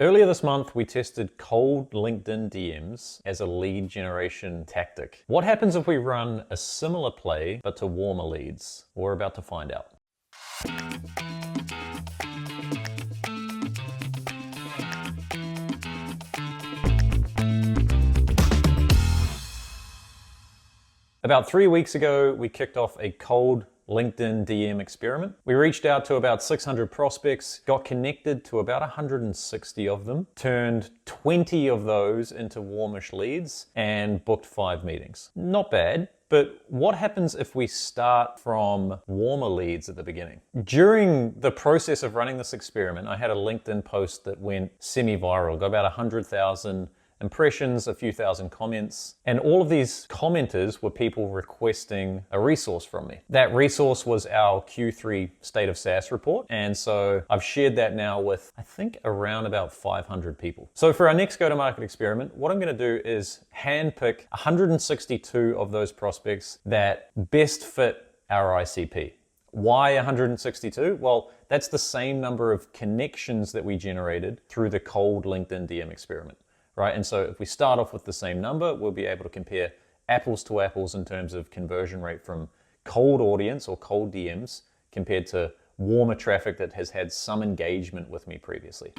Earlier this month, we tested cold LinkedIn DMs as a lead generation tactic. What happens if we run a similar play, but to warmer leads? We're about to find out. About 3 weeks ago, we kicked off a cold LinkedIn DM experiment. We reached out to about 600 prospects, got connected to about 160 of them, turned 20 of those into warmish leads, and booked 5 meetings. Not bad. But what happens if we start from warmer leads at the beginning? During the process of running this experiment, I had a LinkedIn post that went semi-viral, got about 100,000 impressions, a few thousand comments, and all of these commenters were people requesting a resource from me. That resource was our Q3 State of SaaS report, and so I've shared that now with, I think, around about 500 people. So for our next go-to-market experiment, what I'm gonna do is handpick 162 of those prospects that best fit our ICP. Why 162? Well, that's the same number of connections that we generated through the cold LinkedIn DM experiment. Right, and so if we start off with the same number, we'll be able to compare apples to apples in terms of conversion rate from cold audience or cold DMs compared to warmer traffic that has had some engagement with me previously.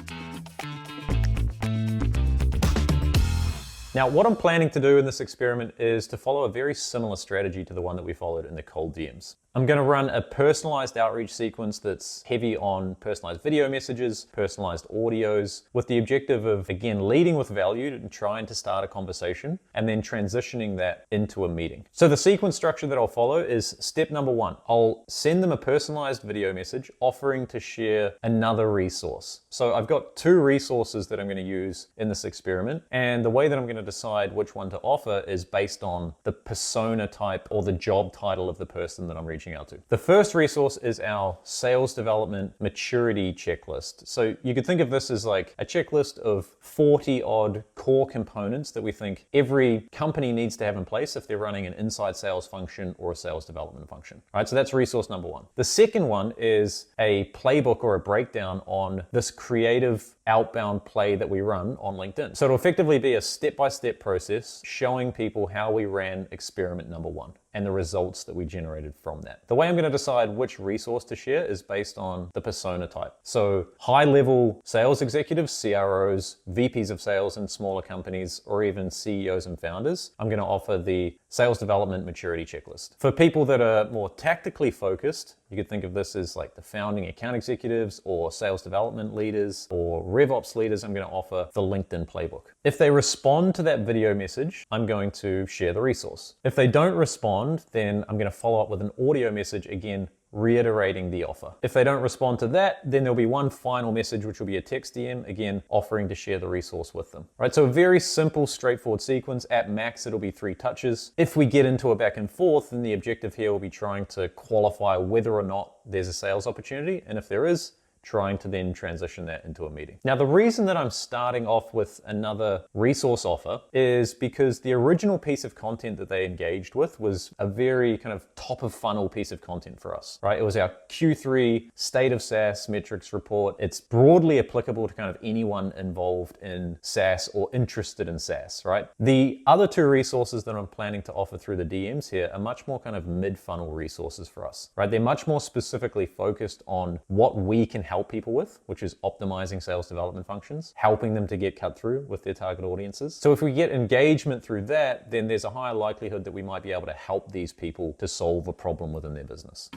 Now, what I'm planning to do in this experiment is to follow a very similar strategy to the one that we followed in the cold DMs. I'm going to run a personalized outreach sequence that's heavy on personalized video messages, personalized audios, with the objective of, again, leading with value and trying to start a conversation, and then transitioning that into a meeting. So the sequence structure that I'll follow is step number 1. I'll send them a personalized video message offering to share another resource. So I've got 2 resources that I'm going to use in this experiment, and the way that I'm going to decide which one to offer is based on the persona type or the job title of the person that I'm reaching out to. The first resource is our sales development maturity checklist. So you could think of this as like a checklist of 40 odd core components that we think every company needs to have in place if they're running an inside sales function or a sales development function. All right, so that's resource number 1. The second one is a playbook or a breakdown on this creative outbound play that we run on LinkedIn. So it'll effectively be a step-by-step process showing people how we ran experiment number 1 and the results that we generated from that. The way I'm going to decide which resource to share is based on the persona type. So high-level sales executives, CROs, VPs of sales in smaller companies, or even CEOs and founders, I'm going to offer the sales development maturity checklist. For people that are more tactically focused, you could think of this as like the founding account executives or sales development leaders or RevOps leaders, I'm going to offer the LinkedIn playbook. If they respond to that video message, I'm going to share the resource. If they don't respond, then I'm going to follow up with an audio message, again, reiterating the offer. If they don't respond to that, then there'll be one final message, which will be a text DM, again, offering to share the resource with them. Right, so a very simple, straightforward sequence. At max, it'll be 3 touches. If we get into a back and forth, then the objective here will be trying to qualify whether or not there's a sales opportunity. And if there is, trying to then transition that into a meeting. Now, the reason that I'm starting off with another resource offer is because the original piece of content that they engaged with was a very kind of top of funnel piece of content for us, right? It was our Q3 State of SaaS metrics report. It's broadly applicable to kind of anyone involved in SaaS or interested in SaaS, right? The other 2 resources that I'm planning to offer through the DMs here are much more kind of mid-funnel resources for us, right? They're much more specifically focused on what we can help people with, which is optimizing sales development functions, helping them to get cut through with their target audiences. So if we get engagement through that, then there's a higher likelihood that we might be able to help these people to solve a problem within their business.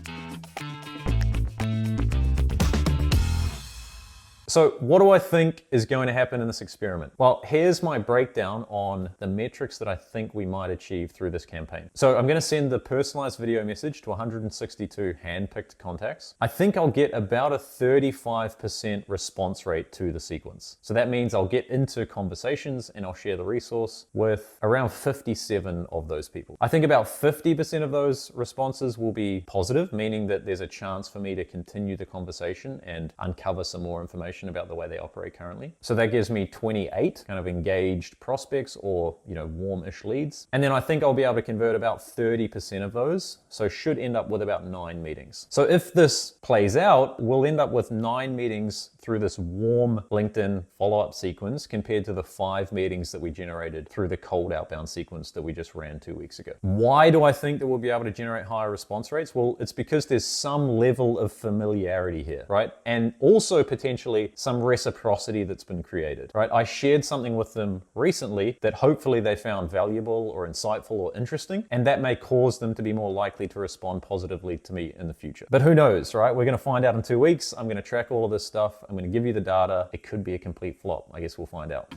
So what do I think is going to happen in this experiment? Well, here's my breakdown on the metrics that I think we might achieve through this campaign. So I'm going to send the personalized video message to 162 handpicked contacts. I think I'll get about a 35% response rate to the sequence. So that means I'll get into conversations and I'll share the resource with around 57 of those people. I think about 50% of those responses will be positive, meaning that there's a chance for me to continue the conversation and uncover some more information information about the way they operate currently. So that gives me 28 kind of engaged prospects or, warm-ish leads. And then I think I'll be able to convert about 30% of those. So should end up with about 9 meetings. So if this plays out, we'll end up with 9 meetings through this warm LinkedIn follow-up sequence compared to the 5 meetings that we generated through the cold outbound sequence that we just ran 2 weeks ago. Why do I think that we'll be able to generate higher response rates? Well, it's because there's some level of familiarity here, right? And also potentially some reciprocity that's been created, right? I shared something with them recently that hopefully they found valuable or insightful or interesting, and that may cause them to be more likely to respond positively to me in the future. But who knows, right? We're gonna find out in 2 weeks. I'm gonna track all of this stuff. I'm gonna give you the data. It could be a complete flop. I guess we'll find out.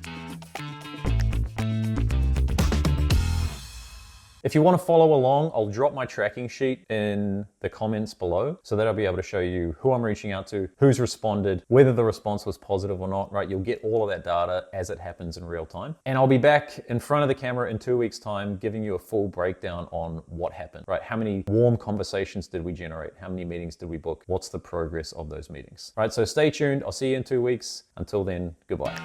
If you want to follow along, I'll drop my tracking sheet in the comments below so that I'll be able to show you who I'm reaching out to, who's responded, whether the response was positive or not, right? You'll get all of that data as it happens in real time. And I'll be back in front of the camera in 2 weeks' time, giving you a full breakdown on what happened, right? How many warm conversations did we generate? How many meetings did we book? What's the progress of those meetings? All right, so stay tuned. I'll see you in 2 weeks. Until then, goodbye.